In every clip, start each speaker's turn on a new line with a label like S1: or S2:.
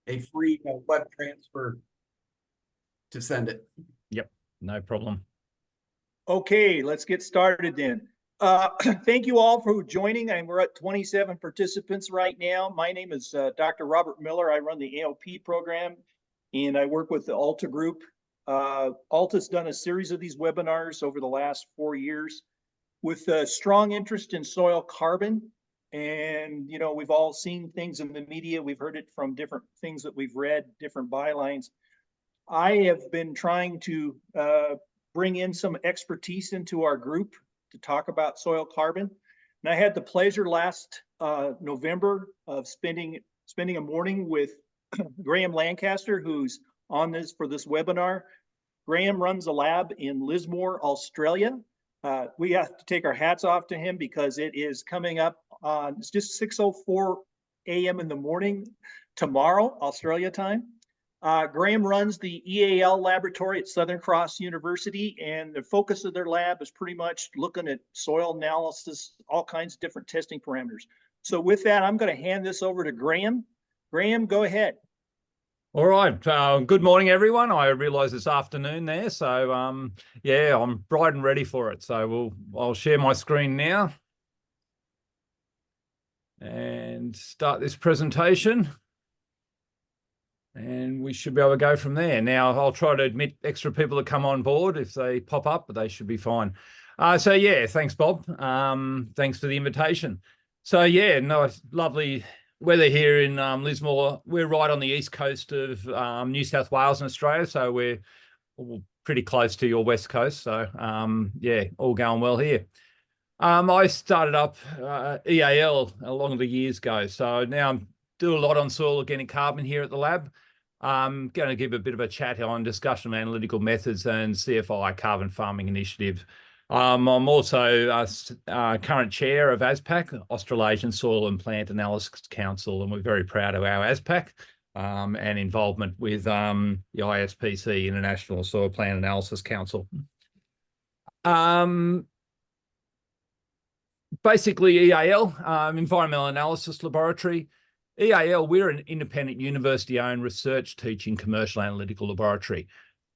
S1: a free web transfer to send it.
S2: Yep, no problem.
S3: Okay, let's get started then. Thank you all for joining. We're at 27 participants right now. My name is Dr. Robert Miller. I run the ALP program and I work with the Alta Group. Alta's done a series of these webinars over the last 4 years with a strong interest in soil carbon. And, you know, we've all seen things in the media. We've heard it from different things that we've read, different bylines. I have been trying to bring in some expertise into our group to talk about soil carbon. And I had the pleasure last November of spending a morning with Graham Lancaster, who's on this for this webinar. Graham runs a lab in Lismore, Australia. We have to take our hats off to him because it is coming up on, it's just 6:04 a.m. in the morning tomorrow, Australia time. Graham runs the EAL laboratory at Southern Cross University, and the focus of their lab is pretty much looking at soil analysis, all kinds of different testing parameters. So with that, I'm going to hand this over to Graham. Graham, go ahead.
S2: All right. Good morning, everyone. I realize it's afternoon there, so yeah, I'm bright and ready for it. So I'll share my screen now and start this presentation. And we should be able to go from there. Now, I'll try to admit extra people that come on board if they pop up, but they should be fine. So yeah, thanks, Bob. Thanks for the invitation. So yeah, nice, lovely weather here in Lismore. We're right on the east coast of New South Wales in Australia, so we're pretty close to your west coast. So yeah, all going well here. I started up EAL a long the years ago, so now I'm doing a lot on soil organic carbon here at the lab. I'm going to give a bit of a chat on discussion of analytical methods and CFI Carbon Farming Initiative. I'm also current chair of ASPAC, Australasian Soil and Plant Analysis Council, and we're very proud of our ASPAC and involvement with the ISPC, International Soil Plant Analysis Council. Basically, EAL, Environmental Analysis Laboratory. EAL, we're an independent university-owned research, teaching, commercial analytical laboratory.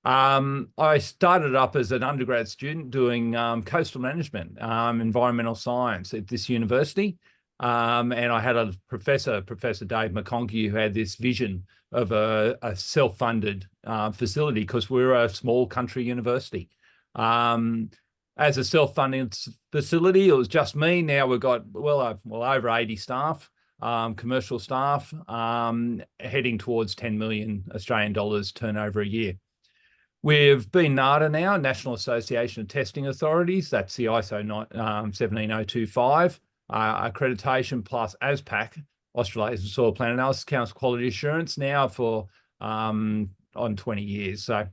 S2: I started up as an undergrad student doing coastal management, environmental science at this university. And I had a professor, Professor Dave McConkey, who had this vision of a self-funded facility because we're a small country university. As a self-funding facility, it was just me. Now we've got well over 80 staff. Commercial staff, heading towards 10 million Australian dollars turnover a year. We've been NATA now, National Association of Testing Authorities. That's the ISO 17025 accreditation, plus ASPAC, Australasian Soil Plant Analysis Council Quality Assurance, now for on 20 years. So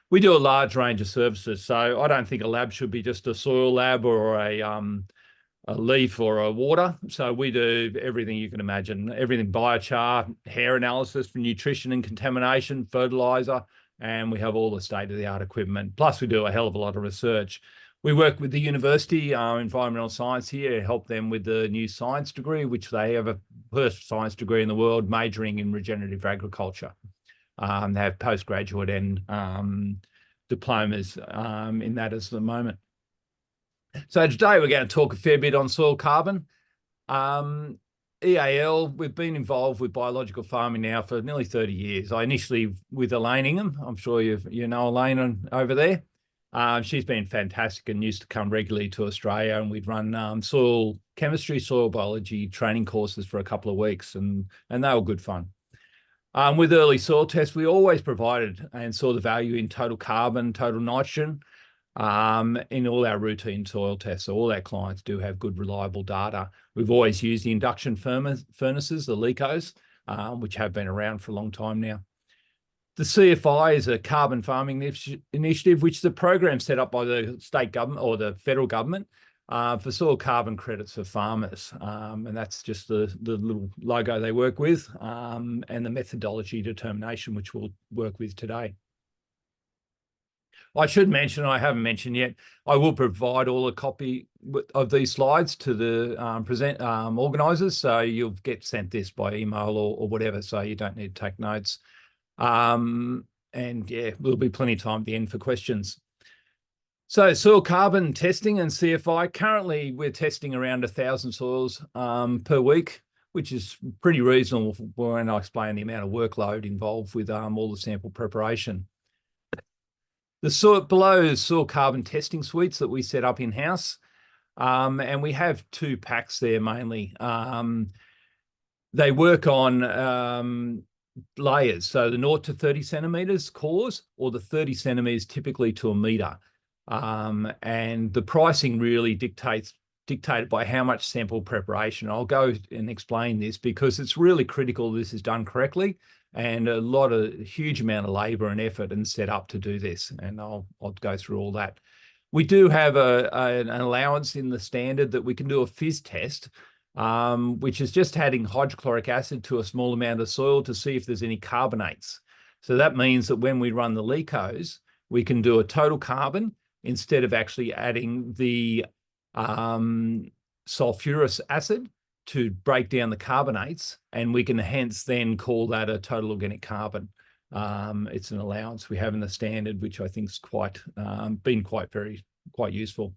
S2: we do a large range of services. So I don't think a lab should be just a soil lab or a leaf or a water. So we do everything you can imagine, everything biochar, hair analysis for nutrition and contamination, fertilizer, and we have all the state-of-the-art equipment. Plus we do a hell of a lot of research. We work with the university, environmental science here, to help them with the new science degree, which they have a first science degree in the world majoring in regenerative agriculture. They have postgraduate and diplomas in that at the moment. So today we're going to talk a fair bit on soil carbon. EAL, we've been involved with biological farming now for nearly 30 years. I initially with Elaine Ingham. I'm sure you know Elaine over there. She's been fantastic and used to come regularly to Australia, and we'd run soil chemistry, soil biology training courses for a couple of weeks, and they were good fun. With early soil tests, we always provided and saw the value in total carbon, total nitrogen, in all our routine soil tests. So all our clients do have good, reliable data. We've always used the induction furnaces, the LECOs, which have been around for a long time now. The CFI is a carbon farming initiative, which is a program set up by the state government or the federal government for soil carbon credits for farmers. And that's just the little logo they work with, and the methodology determination, which we'll work with today. I should mention, I haven't mentioned yet, I will provide all a copy of these slides to the organisers, so you'll get sent this by email or whatever, so you don't need to take notes. And yeah, there'll be plenty of time at the end for questions. So soil carbon testing and CFI, currently we're testing around 1,000 soils per week, which is pretty reasonable when I explain the amount of workload involved with all the sample preparation. The soil below soil carbon testing suites that we set up in-house, and we have 2 packs there mainly. They work on layers, so the 0 to 30 centimeters cores, or the 30 centimeters typically to a meter. And the pricing really dictated by how much sample preparation. I'll go and explain this because it's really critical this is done correctly, and a huge amount of labor and effort and set up to do this. And I'll go through all that. We do have an allowance in the standard that we can do a fizz test, which is just adding hydrochloric acid to a small amount of soil to see if there's any carbonates. So that means that when we run the LECOs, we can do a total carbon instead of actually adding the sulfurous acid to break down the carbonates, and we can hence then call that a total organic carbon. It's an allowance we have in the standard, which I think is been quite useful.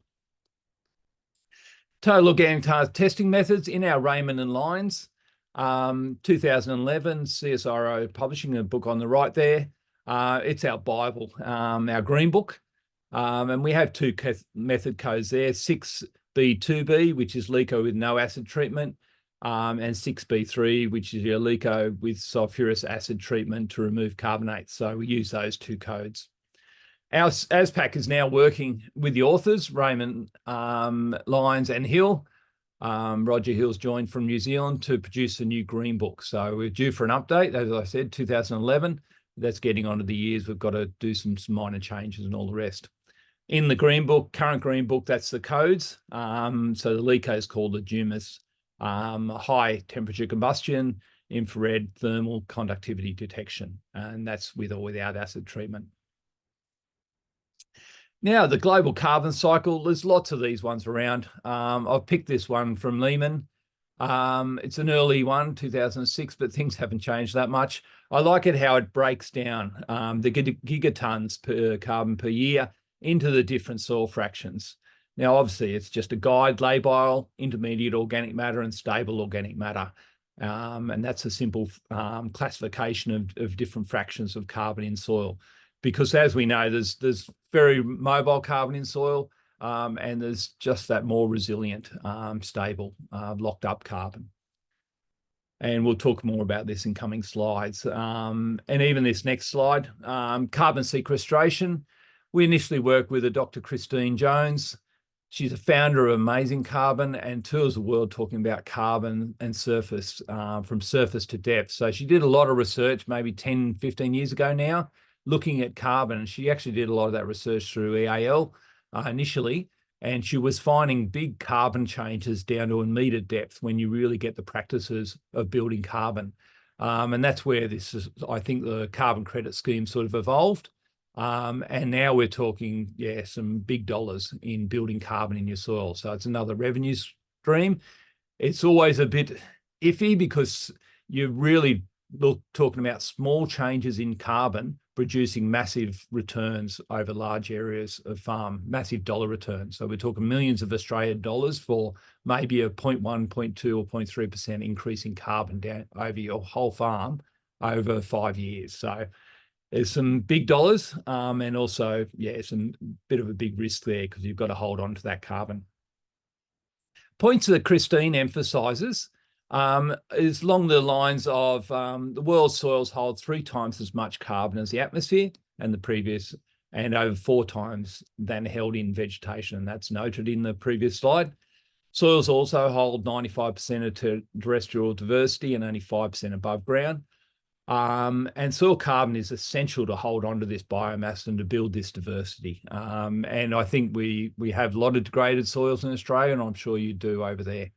S2: Total organic testing methods in our Raymond and Lyons. 2011, CSIRO publishing a book on the right there. It's our Bible, our green book. And we have 2 method codes there, 6B2B, which is LECO with no acid treatment, and 6B3, which is your LECO with sulfurous acid treatment to remove carbonates. So we use those 2 codes. Our ASPAC is now working with the authors, Raymond, Lyons and Hill. Roger Hill's joined from New Zealand to produce a new green book. So we're due for an update, as I said, 2011. That's getting onto the years. We've got to do some minor changes and all the rest. In the green book, current green book, that's the codes. So the LECO is called the DUMIS, high temperature combustion, infrared thermal conductivity detection, and that's with or without acid treatment. Now, the global carbon cycle, there's lots of these ones around. I've picked this one from Lehman. It's an early one, 2006, but things haven't changed that much. I like it how it breaks down the gigatons per carbon per year into the different soil fractions. Now, obviously, it's just a guide, labile, intermediate organic matter, and stable organic matter. And that's a simple classification of different fractions of carbon in soil. Because as we know, there's very mobile carbon in soil, and there's just that more resilient, stable, locked up carbon. And we'll talk more about this in coming slides. And even this next slide, carbon sequestration. We initially worked with a Dr. Christine Jones. She's a founder of Amazing Carbon and tours the world talking about carbon and surface, from surface to depth. So she did a lot of research, maybe 10, 15 years ago now, looking at carbon. She actually did a lot of that research through EAL initially, and she was finding big carbon changes down to a meter depth when you really get the practices of building carbon. And that's where this is, I think the carbon credit scheme sort of evolved. And now we're talking, some big dollars in building carbon in your soil. So it's another revenue stream. It's always a bit iffy because you're really talking about small changes in carbon producing massive returns over large areas of farm, massive dollar returns. So we're talking millions of Australian dollars for maybe a 0.1, 0.2 or 0.3% increase in carbon down over your whole farm over 5 years. So there's some big dollars and also, some bit of a big risk there because you've got to hold on to that carbon. Points that Christine emphasises is along the lines of the world's soils hold 3 times as much carbon as the atmosphere and the previous, and over 4 times than held in vegetation. And that's noted in the previous slide. Soils also hold 95% of terrestrial diversity and only 5% above ground. And soil carbon is essential to hold on to this biomass and to build this diversity. And I think we have a lot of degraded soils in Australia, and I'm sure you do over there.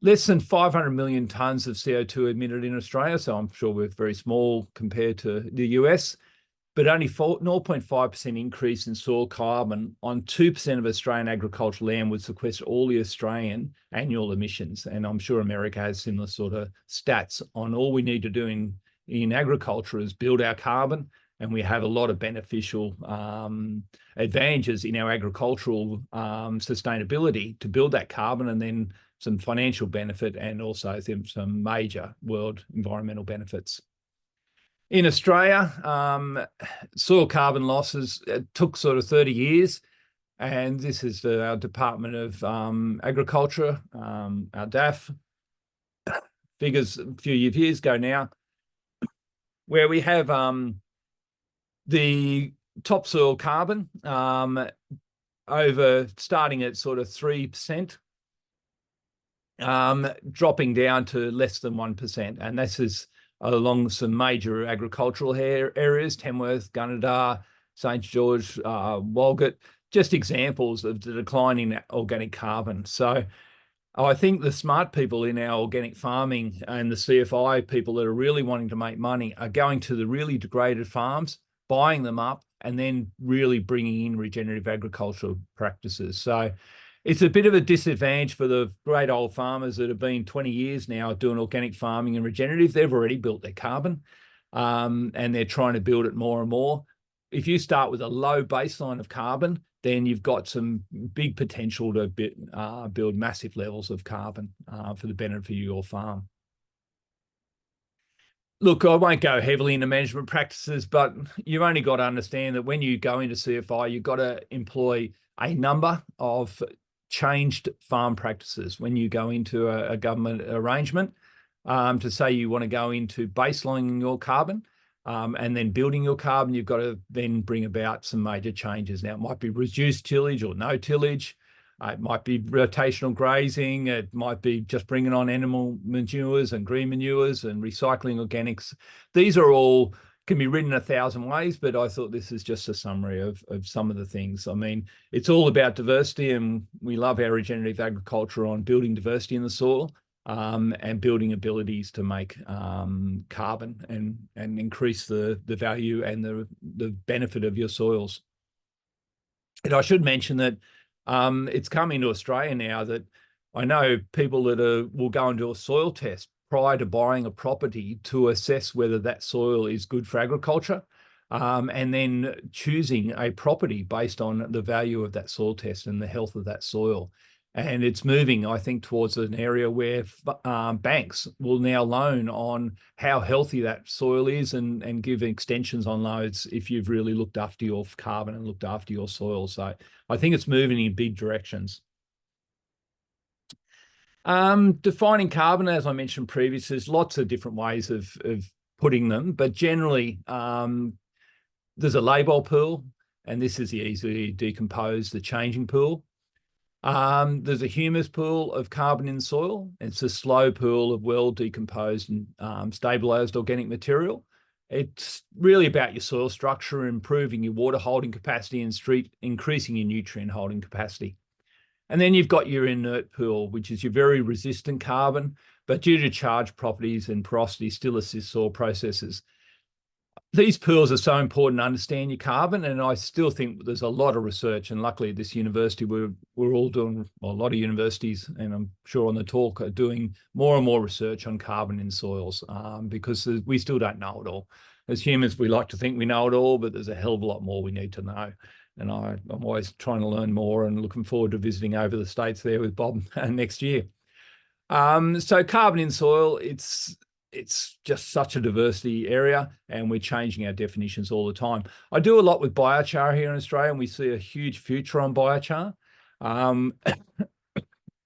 S2: Less than 500 million tonnes of CO2 emitted in Australia, so I'm sure we're very small compared to the US. but only 0.5% increase in soil carbon on 2% of Australian agricultural land would sequester all the Australian annual emissions. And I'm sure America has similar sort of stats on all we need to do in agriculture is build our carbon, and we have a lot of beneficial advantages in our agricultural sustainability to build that carbon, and then some financial benefit and also some major world environmental benefits. In Australia, soil carbon losses took sort of 30 years, and this is our Department of Agriculture, our DAF, figures a few years ago now, where we have the topsoil carbon over starting at sort of 3%, dropping down to less than 1%. And this is along some major agricultural areas, Tamworth, Gunnedah, St. George, Walgett, just examples of the decline in organic carbon. So I think the smart people in our organic farming and the CFI people that are really wanting to make money are going to the really degraded farms, buying them up, and then really bringing in regenerative agricultural practices. So it's a bit of a disadvantage for the great old farmers that have been 20 years now doing organic farming and regenerative. They've already built their carbon, and they're trying to build it more and more. If you start with a low baseline of carbon, then you've got some big potential to build massive levels of carbon for the benefit of your farm. Look, I won't go heavily into management practices, but you've only got to understand that when you go into CFI, you've got to employ a number of changed farm practices when you go into a government arrangement to say you want to go into baselining your carbon and then building your carbon. You've got to then bring about some major changes. Now, it might be reduced tillage or no tillage. It might be rotational grazing. It might be just bringing on animal manures and green manures and recycling organics. These are all can be written 1,000 ways, but I thought this is just a summary of some of the things. I mean, it's all about diversity, and we love our regenerative agriculture on building diversity in the soil and building abilities to make carbon and increase the value and the benefit of your soils. And I should mention that it's coming to Australia now that I know people that will go and do a soil test prior to buying a property to assess whether that soil is good for agriculture, and then choosing a property based on the value of that soil test and the health of that soil. And it's moving, I think, towards an area where banks will now loan on how healthy that soil is and give extensions on loans if you've really looked after your carbon and looked after your soil. So I think it's moving in big directions. Defining carbon, as I mentioned previously, there's lots of different ways of putting them, but generally there's a labile pool, and this is the easily decomposed, the changing pool. There's a humus pool of carbon in soil. It's a slow pool of well decomposed and stabilized organic material. It's really about your soil structure, improving your water holding capacity and increasing your nutrient holding capacity. And then you've got your inert pool, which is your very resistant carbon, but due to charge properties and porosity still assist soil processes. These pools are so important to understand your carbon, and I still think there's a lot of research, and luckily at this university we're all doing, well, a lot of universities, and I'm sure on the talk, are doing more and more research on carbon in soils because we still don't know it all. As humans, we like to think we know it all, but there's a hell of a lot more we need to know. And I'm always trying to learn more and looking forward to visiting over the States there with Bob next year. So carbon in soil, it's just such a diversity area, and we're changing our definitions all the time. I do a lot with biochar here in Australia, and we see a huge future on biochar.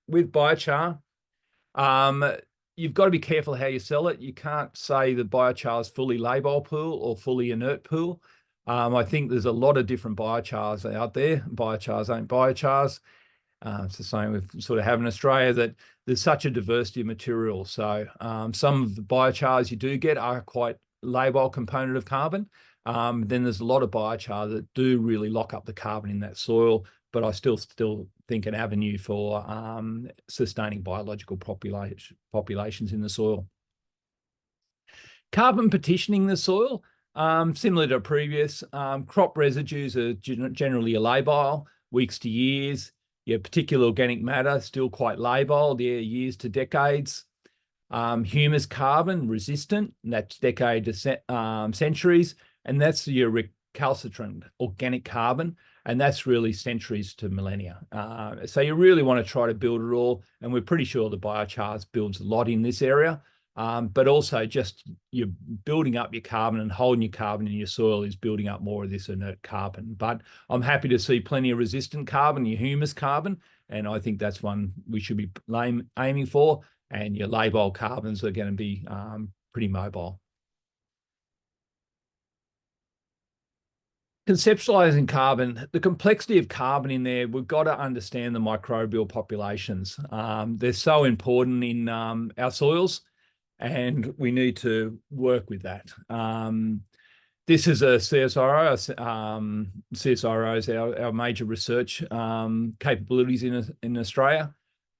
S2: With biochar, you've got to be careful how you sell it. You can't say that biochar is fully labile pool or fully inert pool. I think there's a lot of different biochars out there. Biochars ain't biochars. It's the same with sort of having Australia, that there's such a diversity of material. So some of the biochars you do get are quite labile component of carbon. Then there's a lot of biochar that do really lock up the carbon in that soil, but I still think an avenue for sustaining biological populations in the soil. Carbon partitioning the soil. Similar to previous, crop residues are generally a labile, weeks to years. Your particular organic matter, still quite labile, they're years to decades. Humus carbon, resistant, and that's decade to centuries. And that's your recalcitrant organic carbon, and that's really centuries to millennia. So you really want to try to build it all, and we're pretty sure the biochars builds a lot in this area. But also just you're building up your carbon and holding your carbon in your soil is building up more of this inert carbon. But I'm happy to see plenty of resistant carbon, your humus carbon, and I think that's one we should be aiming for. And your labile carbons are going to be pretty mobile. Conceptualizing carbon, the complexity of carbon in there, we've got to understand the microbial populations. They're so important in our soils, and we need to work with that. This is a CSIRO. CSIRO is our major research capabilities in Australia.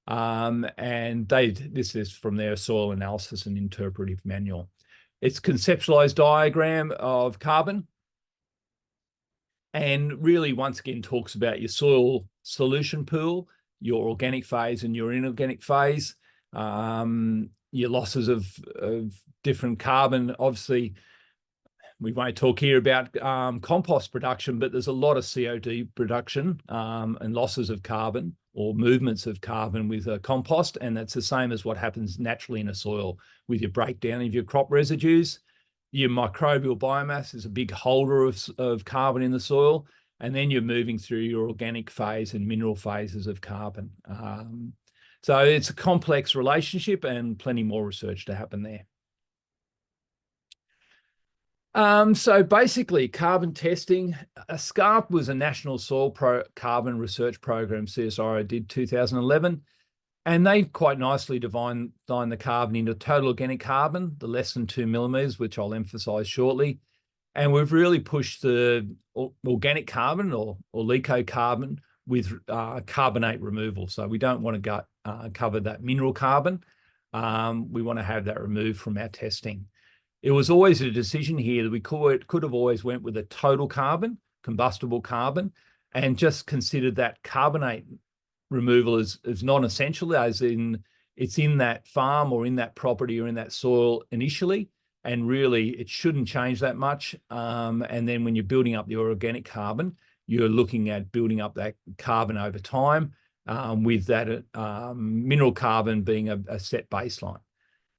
S2: And this is from their soil analysis and interpretive manual. It's conceptualized diagram of carbon. And really, once again, talks about your soil solution pool, your organic phase and your inorganic phase, your losses of different carbon. Obviously, we won't talk here about compost production, but there's a lot of CO2 production and losses of carbon or movements of carbon with a compost. And that's the same as what happens naturally in a soil with your breakdown of your crop residues. Your microbial biomass is a big holder of carbon in the soil. And then you're moving through your organic phase and mineral phases of carbon. So it's a complex relationship and plenty more research to happen there. So basically, carbon testing. SCARP was a national soil carbon research program CSIRO did 2011, and they quite nicely defined the carbon into total organic carbon, the less than 2 millimeters, which I'll emphasize shortly. And we've really pushed the organic carbon or LECO-carbon with carbonate removal. So we don't want to cover that mineral carbon. We want to have that removed from our testing. It was always a decision here that we could have always went with a total carbon, combustible carbon, and just considered that carbonate removal as non-essential, as in it's in that farm or in that property or in that soil initially, and really it shouldn't change that much. And then when you're building up the organic carbon, you're looking at building up that carbon over time, with that mineral carbon being a set baseline.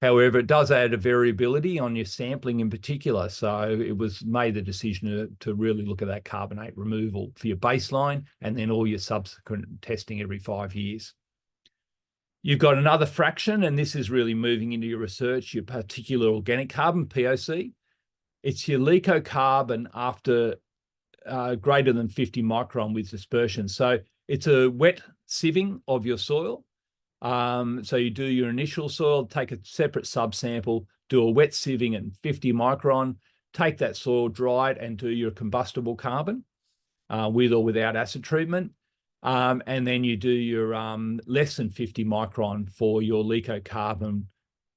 S2: However, it does add a variability on your sampling in particular. So it was made the decision to really look at that carbonate removal for your baseline and then all your subsequent testing every 5 years. You've got another fraction, and this is really moving into your research, your particular organic carbon, POC. It's your LECO-carbon after greater than 50 micron with dispersion. So it's a wet sieving of your soil. So you do your initial soil, take a separate subsample, do a wet sieving at 50 micron, take that soil, dry it, and do your combustible carbon with or without acid treatment. And then you do your less than 50 micron for your LECO-carbon,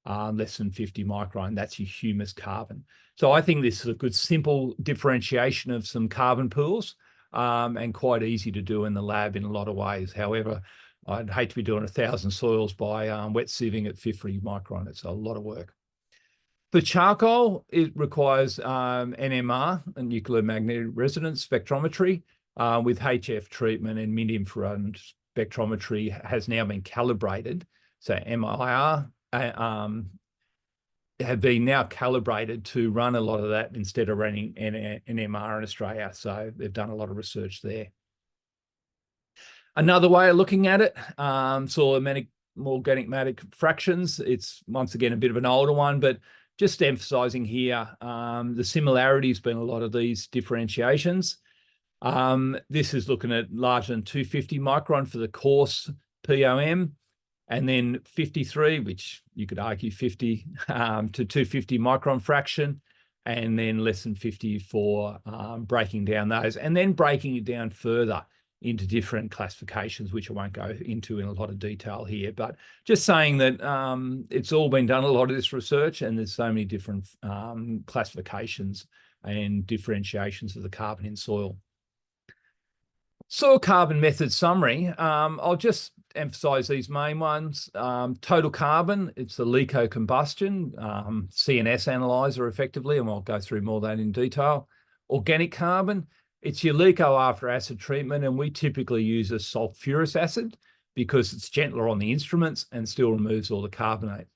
S2: less than 50 micron. That's your humus carbon. So I think this is a good, simple differentiation of some carbon pools, and quite easy to do in the lab in a lot of ways. However, I'd hate to be doing 1,000 soils by wet sieving at 50 micron. It's a lot of work. For charcoal, it requires NMR, and nuclear magnetic resonance spectrometry, with HF treatment, and mid-infrared spectrometry has now been calibrated. So MIR have been now calibrated to run a lot of that instead of running NMR in Australia. So they've done a lot of research there. Another way of looking at it, soil organic matter fractions. It's once again a bit of an older one, but just emphasizing here the similarities between a lot of these differentiations. This is looking at larger than 250 micron for the coarse POM, and then 53, which you could argue 50 to 250 micron fraction, and then less than 50 for breaking down those, and then breaking it down further into different classifications, which I won't go into in a lot of detail here, but just saying that it's all been done, a lot of this research, and there's so many different classifications and differentiations of the carbon in soil. Soil carbon method summary. I'll just emphasize these main ones. Total carbon, it's the LECO combustion, CNS analyzer effectively, and I'll go through more of that in detail. Organic carbon, it's your LECO after acid treatment, and we typically use a sulfurous acid because it's gentler on the instruments and still removes all the carbonate.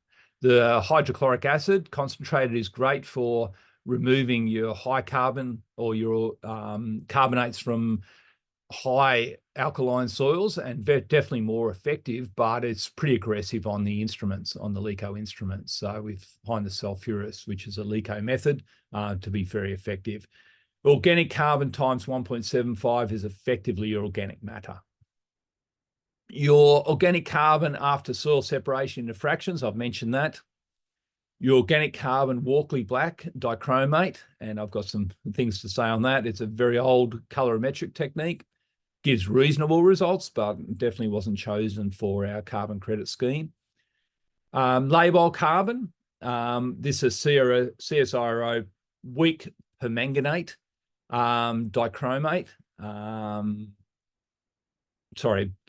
S2: The hydrochloric acid concentrated is great for removing your high carbon or your carbonates from high alkaline soils, and definitely more effective, but it's pretty aggressive on the instruments, on the LECO instruments. So we find the sulfurous, which is a LECO method, to be very effective. Organic carbon times 1.75 is effectively your organic matter. Your organic carbon after soil separation into fractions, I've mentioned that. Your organic carbon Walkley black dichromate, and I've got some things to say on that. It's a very old colorimetric technique. Gives reasonable results, but definitely wasn't chosen for our carbon credit scheme. Labile carbon, this is CSIRO weak permanganate dichromate,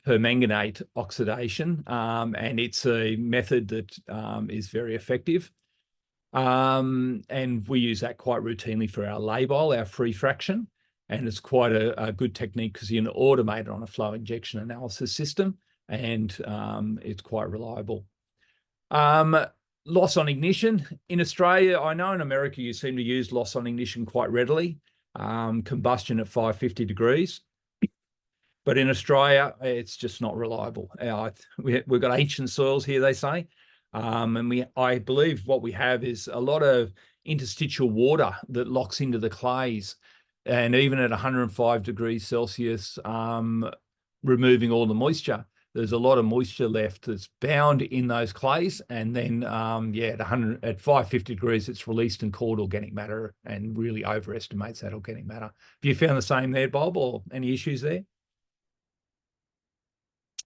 S2: permanganate oxidation, and it's a method that is very effective. And we use that quite routinely for our labile, our free fraction. And it's quite a good technique because you can automate it on a flow injection analysis system, and it's quite reliable. Loss on ignition. In Australia, I know in America you seem to use loss on ignition quite readily, combustion at 550 degrees. But in Australia, it's just not reliable. We've got ancient soils here, they say. And I believe what we have is a lot of interstitial water that locks into the clays. And even at 105 degrees Celsius, removing all the moisture, there's a lot of moisture left that's bound in those clays. And then, at 550 degrees, it's released and called organic matter, and really overestimates that organic matter. Have you found the same there, Bob, or any issues there?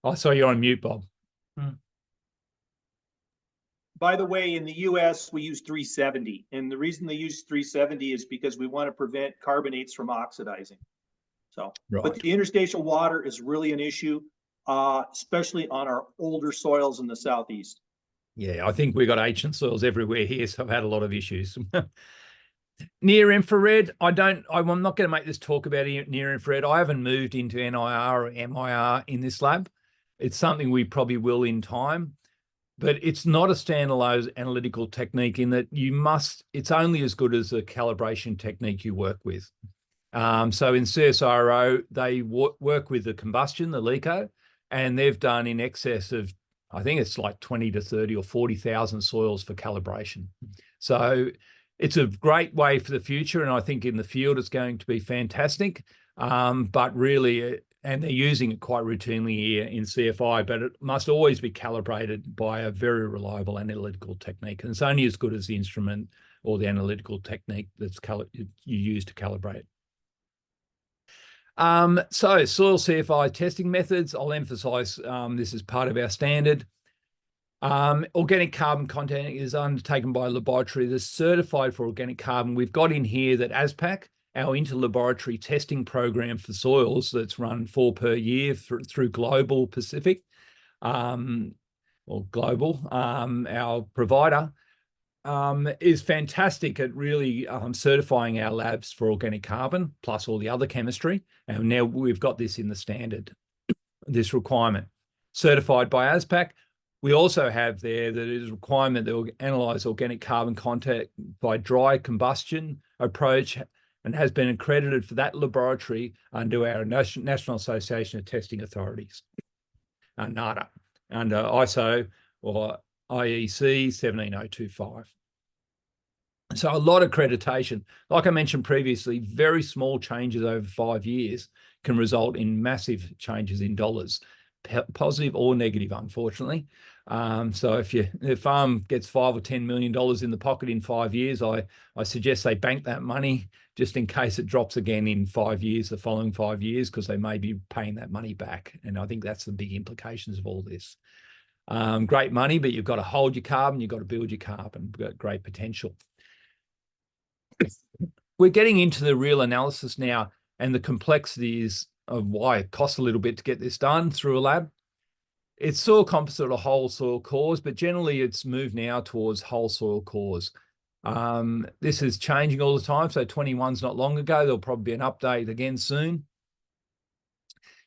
S2: I saw you're on mute, Bob.
S3: By the way, in the US, we use 370. And the reason they use 370 is because we want to prevent carbonates from oxidizing. So,
S2: Right.
S3: But the interstitial water is really an issue, especially on our older soils in the Southeast.
S2: Yeah, I think we've got ancient soils everywhere here, so I've had a lot of issues. Near infrared, I'm not going to make this talk about near infrared. I haven't moved into NIR or MIR in this lab. It's something we probably will in time. But it's not a standalone analytical technique in that it's only as good as the calibration technique you work with. So in CSIRO, they work with the combustion, the LECO, and they've done in excess of, I think it's like 20 to 30 or 40,000 soils for calibration. So it's a great way for the future. And I think in the field, it's going to be fantastic. But really, and they're using it quite routinely here in CFI, but it must always be calibrated by a very reliable analytical technique. And it's only as good as the instrument or the analytical technique that's you use to calibrate. So soil CFI testing methods, I'll emphasize this is part of our standard. Organic carbon content is undertaken by a laboratory that's certified for organic carbon. We've got in here that ASPAC, our interlaboratory testing program for soils that's run 4 per year through Global Pacific, or Global, our provider, is fantastic at really certifying our labs for organic carbon, plus all the other chemistry. And now we've got this in the standard, this requirement, certified by ASPAC. We also have there that it is a requirement that will analyze organic carbon content by dry combustion approach, and has been accredited for that laboratory under our National Association of Testing Authorities, NATA, under ISO or IEC 17025. So a lot of accreditation. Like I mentioned previously, very small changes over 5 years can result in massive changes in dollars. positive or negative, unfortunately. So if the farm gets $5 or $10 million in the pocket in 5 years, I suggest they bank that money just in case it drops again in 5 years, the following 5 years, because they may be paying that money back. And I think that's the big implications of all this. Great money, but you've got to hold your carbon, you've got to build your carbon. We've got great potential. We're getting into the real analysis now and the complexities of why it costs a little bit to get this done through a lab. It's soil composite or whole soil cores, but generally it's moved now towards whole soil cores. This is changing all the time. So 21's not long ago. There'll probably be an update again soon.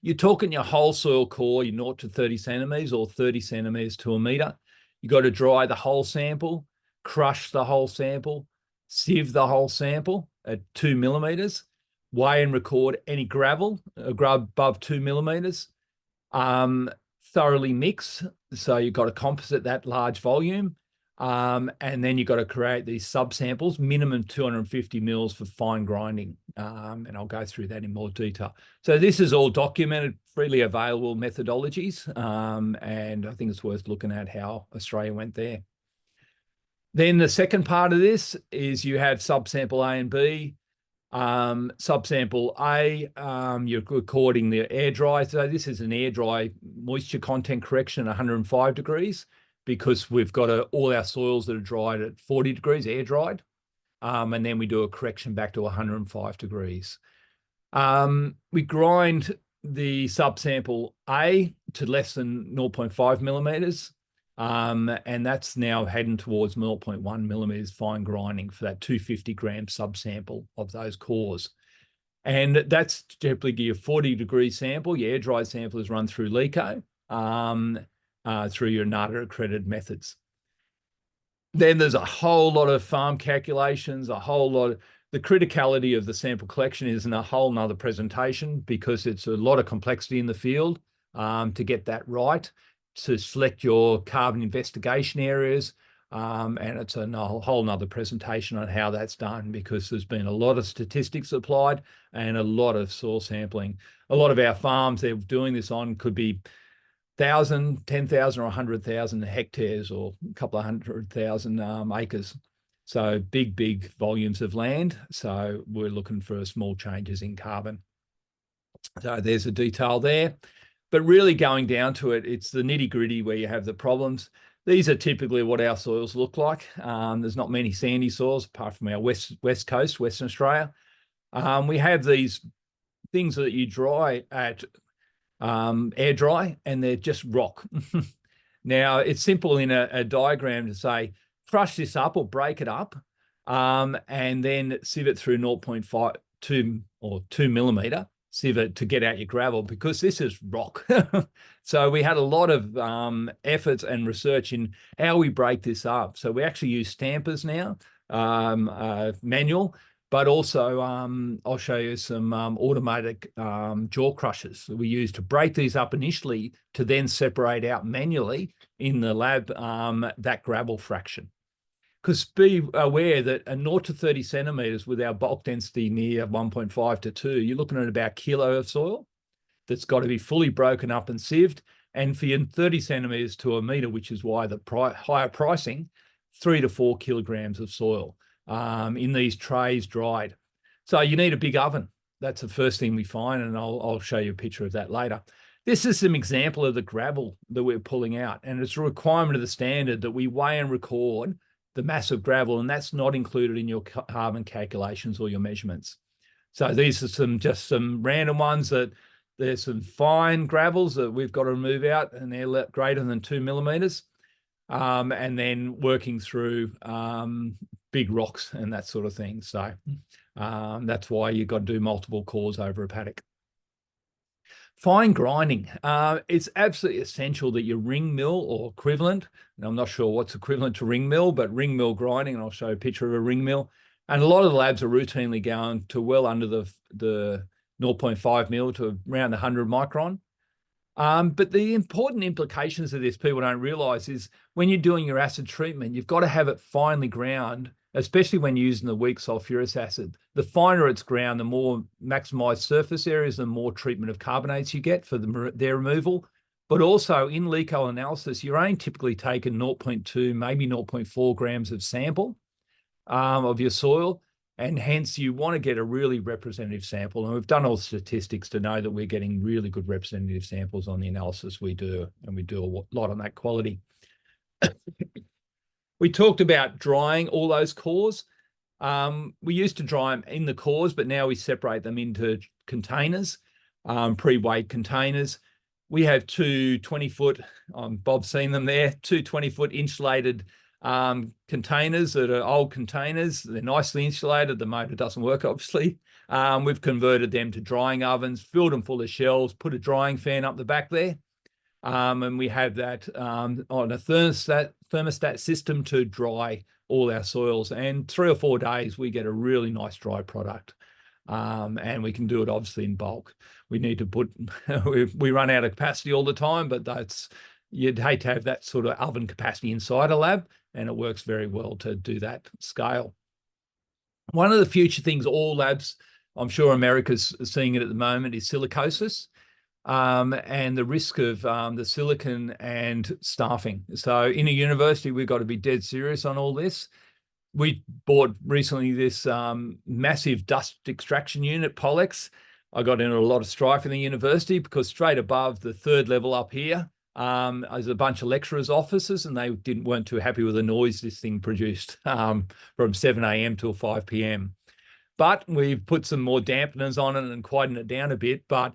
S2: You're talking your whole soil core, your 0 to 30 centimeters or 30 centimeters to a meter. You've got to dry the whole sample, crush the whole sample, sieve the whole sample at 2 millimeters, weigh and record any gravel above 2 millimeters, thoroughly mix. So you've got to composite that large volume. And then you've got to create these subsamples, minimum 250 mils for fine grinding. And I'll go through that in more detail. So this is all documented, freely available methodologies. And I think it's worth looking at how Australia went there. Then the second part of this is you have subsample A and B. Subsample A, you're recording the air dry. So this is an air dry moisture content correction at 105 degrees because we've got all our soils that are dried at 40 degrees, air dried. And then we do a correction back to 105 degrees. We grind the subsample A to less than 0.5 millimeters. And that's now heading towards 0.1 millimeters fine grinding for that 250 gram subsample of those cores. And that's typically your 40 degree sample. Your air dried sample is run through LECO, through your NATA accredited methods. Then there's a whole lot of farm calculations, a whole lot of the criticality of the sample collection is in a whole nother presentation because it's a lot of complexity in the field to get that right, to select your carbon investigation areas. And it's a whole nother presentation on how that's done because there's been a lot of statistics applied and a lot of soil sampling. A lot of our farms they're doing this on could be 1,000, 10,000 or 100,000 hectares or a couple of 100,000 acres. So big volumes of land. So we're looking for small changes in carbon. So there's a detail there. But really going down to it, it's the nitty gritty where you have the problems. These are typically what our soils look like. There's not many sandy soils apart from our west coast, Western Australia. We have these things that you dry at air dry and they're just rock. Now it's simple in a diagram to say, crush this up or break it up and then sieve it through 0.52 or 2 millimeter. Sieve it to get out your gravel because this is rock. So we had a lot of efforts and research in how we break this up. So we actually use stampers now, manual, but also I'll show you some automatic jaw crushers that we use to break these up initially to then separate out manually in the lab that gravel fraction. Because be aware that a 0 to 30 centimeters with our bulk density near 1.5 to 2, you're looking at about a kilo of soil that's got to be fully broken up and sieved. And for your 30 centimeters to a meter, which is why the higher pricing, 3 to 4 kilograms of soil in these trays dried. So you need a big oven. That's the first thing we find, and I'll show you a picture of that later. This is some example of the gravel that we're pulling out, and it's a requirement of the standard that we weigh and record the mass of gravel, and that's not included in your carbon calculations or your measurements. So these are just some random ones that there's some fine gravels that we've got to remove out, and they're greater than 2 millimeters. And then working through big rocks and that sort of thing. So that's why you've got to do multiple cores over a paddock. Fine grinding. It's absolutely essential that your ring mill or equivalent, and I'm not sure what's equivalent to ring mill, but ring mill grinding, and I'll show a picture of a ring mill. And a lot of the labs are routinely going to well under the 0.5 mil to around 100 micron. But the important implications of this people don't realize is when you're doing your acid treatment, you've got to have it finely ground, especially when using the weak sulfurous acid. The finer it's ground, the more maximized surface areas, the more treatment of carbonates you get for their removal. But also in LECO analysis, you're only typically taking 0.2, maybe 0.4 grams of sample of your soil. And hence you want to get a really representative sample. And we've done all the statistics to know that we're getting really good representative samples on the analysis we do. And we do a lot on that quality. We talked about drying all those cores. We used to dry them in the cores, but now we separate them into containers, pre-weighed containers. We have two 20-foot, Bob's seen them there, two 20-foot insulated containers that are old containers. They're nicely insulated. The motor doesn't work, obviously. We've converted them to drying ovens, filled them full of shells, put a drying fan up the back there. And we have that on a thermostat system to dry all our soils. And 3 or 4 days, we get a really nice dry product. And we can do it obviously in bulk. We need to put, we run out of capacity all the time, but you'd hate to have that sort of oven capacity inside a lab, and it works very well to do that scale. One of the future things all labs, I'm sure America's seeing it at the moment, is silicosis. And the risk of the silicon and staffing. So in a university, we've got to be dead serious on all this. We bought recently this massive dust extraction unit, Polex. I got into a lot of strife in the university because straight above the 3rd level up here, there's a bunch of lecturers' offices, and they weren't too happy with the noise this thing produced from 7 a.m. till 5 p.m. But we've put some more dampeners on it and quietened it down a bit. But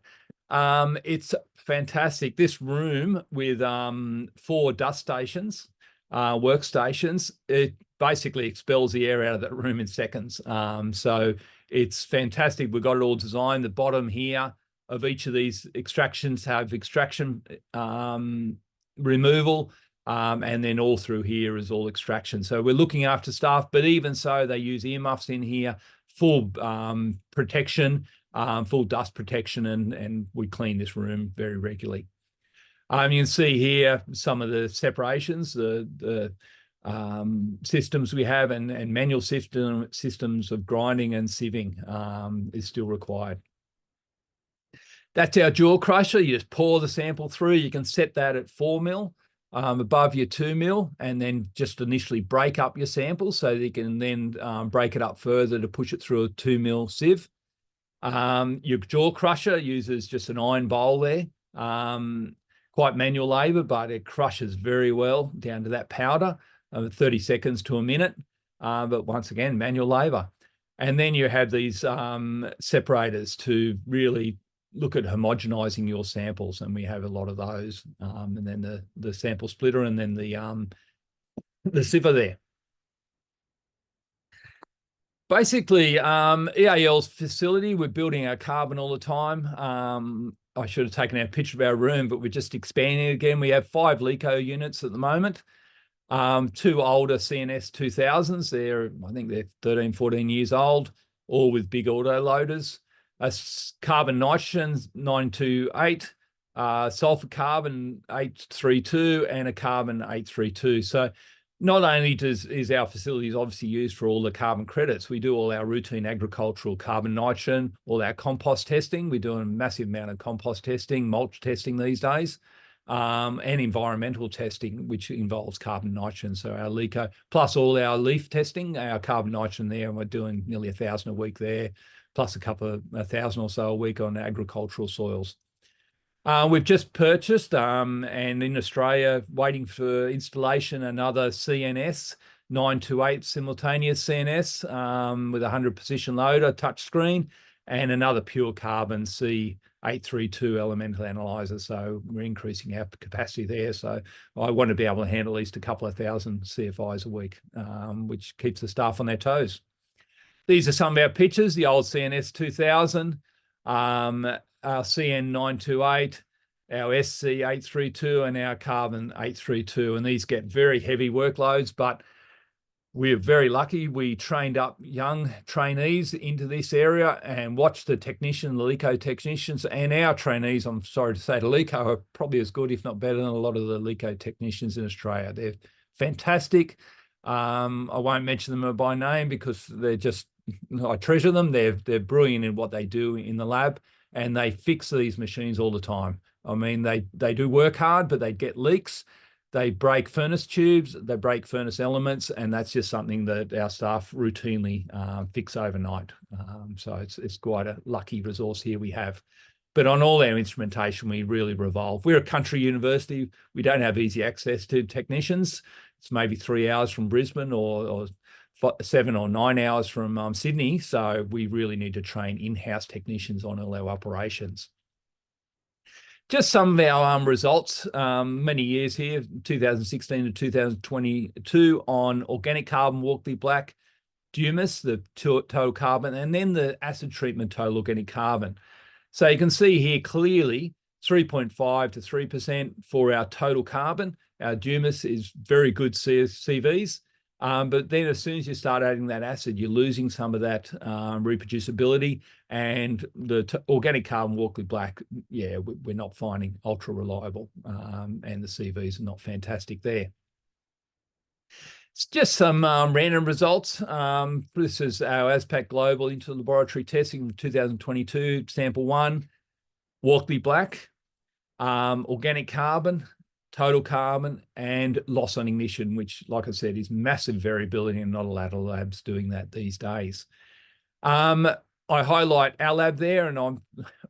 S2: it's fantastic. This room with 4 dust stations, workstations, it basically expels the air out of that room in seconds. So it's fantastic. We've got it all designed. The bottom here of each of these extractions have extraction removal, and then all through here is all extraction. So we're looking after staff, but even so, they use earmuffs in here, full protection, full dust protection, and we clean this room very regularly. You can see here some of the separations, the systems we have, and manual systems of grinding and sieving is still required. That's our jaw crusher. You just pour the sample through. You can set that at 4 mil above your 2 mil, and then just initially break up your sample so that you can then break it up further to push it through a 2 mil sieve. Your jaw crusher uses just an iron bowl there. Quite manual labor, but it crushes very well down to that powder, 30 seconds to a minute. But once again, manual labor. And then you have these separators to really look at homogenizing your samples, and we have a lot of those. And then the sample splitter, and then the sieve there. Basically, EAL's facility, we're building our carbon all the time. I should have taken a picture of our room, but we're just expanding again. We have 5 LECO units at the moment. 2 older CNS 2000s. I think they're 13, 14 years old, all with big auto loaders. A carbon nitrogen 928, sulfur carbon 832, and a carbon 832. So not only is our facilities obviously used for all the carbon credits, we do all our routine agricultural carbon nitrogen, all our compost testing. We're doing a massive amount of compost testing, mulch testing these days, and environmental testing, which involves carbon nitrogen. So our LECO, plus all our leaf testing, our carbon nitrogen there, and we're doing nearly 1,000 a week there, plus a couple of 1,000 or so a week on agricultural soils. We've just purchased, and in Australia, waiting for installation, another CNS 928 simultaneous CNS with a 100 position loader, touch screen, and another pure carbon C832 elemental analyzer. So we're increasing our capacity there. So I want to be able to handle at least a couple of 1,000 CFIs a week, which keeps the staff on their toes. These are some of our pictures, the old CNS 2000, our CN928, our SC832, and our carbon 832. And these get very heavy workloads, but we're very lucky. We trained up young trainees into this area and watched the technician, the LECO technicians, and our trainees, I'm sorry to say, to LECO are probably as good, if not better, than a lot of the LECO technicians in Australia. They're fantastic. I won't mention them by name because they're just, I treasure them. They're brilliant in what they do in the lab. and they fix these machines all the time. I mean, they do work hard, but they get leaks. They break furnace tubes, they break furnace elements, and that's just something that our staff routinely fix overnight. So it's quite a lucky resource here we have. But on all our instrumentation, we really revolve. We're a country university. We don't have easy access to technicians. It's maybe 3 hours from Brisbane or 7 or 9 hours from Sydney. So we really need to train in-house technicians on all our operations. Just some of our results, many years here, 2016 to 2022 on organic carbon, Walkley Black, Dumas, the total carbon, and then the acid treatment total organic carbon. So you can see here clearly 3.5 to 3% for our total carbon. Our Dumas is very good CVs, but then as soon as you start adding that acid, you're losing some of that reproducibility, and the organic carbon Walkley Black, yeah, we're not finding ultra reliable, and the CVs are not fantastic there. It's just some random results. This is our ASPAC Global Interlaboratory Testing 2022, sample 1, Walkley Black, organic carbon, total carbon, and loss on ignition, which, like I said, is massive variability, and not a lot of labs doing that these days. I highlight our lab there, and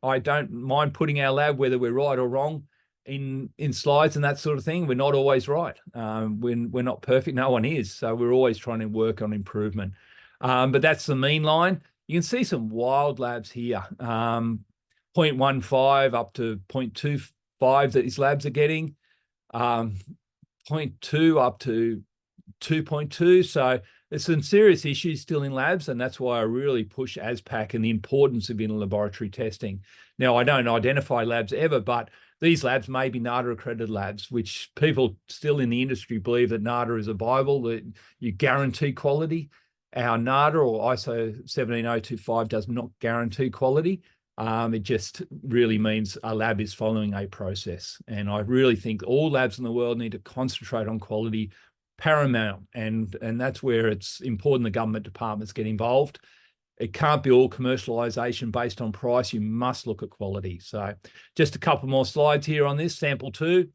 S2: I don't mind putting our lab, whether we're right or wrong, in slides and that sort of thing. We're not always right. We're not perfect. No one is. So we're always trying to work on improvement. But that's the mean line. You can see some wild labs here. 0.15 up to 0.25 that these labs are getting. 0.2 up to 2.2. So there's some serious issues still in labs, and that's why I really push ASPAC and the importance of interlaboratory testing. Now, I don't identify labs ever, but these labs may be NADA accredited labs, which people still in the industry believe that NADA is a Bible, that you guarantee quality. Our NADA or ISO 17025 does not guarantee quality. It just really means a lab is following a process. And I really think all labs in the world need to concentrate on quality paramount. And that's where it's important the government departments get involved. It can't be all commercialization based on price. You must look at quality. So just a couple more slides here on this. Sample 2,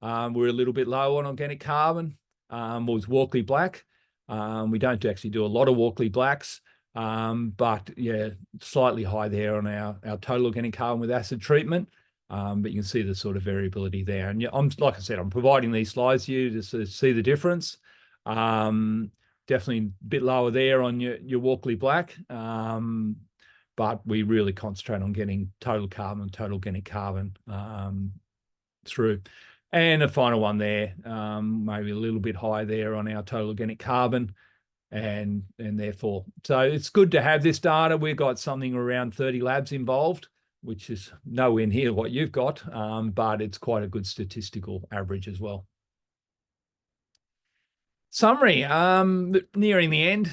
S2: we're a little bit low on organic carbon. Was Walkley Black. We don't actually do a lot of Walkley Blacks, but yeah, slightly high there on our total organic carbon with acid treatment. But you can see the sort of variability there. And like I said, I'm providing these slides to you to sort of see the difference. Definitely a bit lower there on your Walkley Black, but we really concentrate on getting total carbon, total organic carbon through. And a final one there, maybe a little bit high there on our total organic carbon, and therefore, so it's good to have this data. We've got something around 30 labs involved, which is nowhere near what you've got, but it's quite a good statistical average as well. Summary, nearing the end,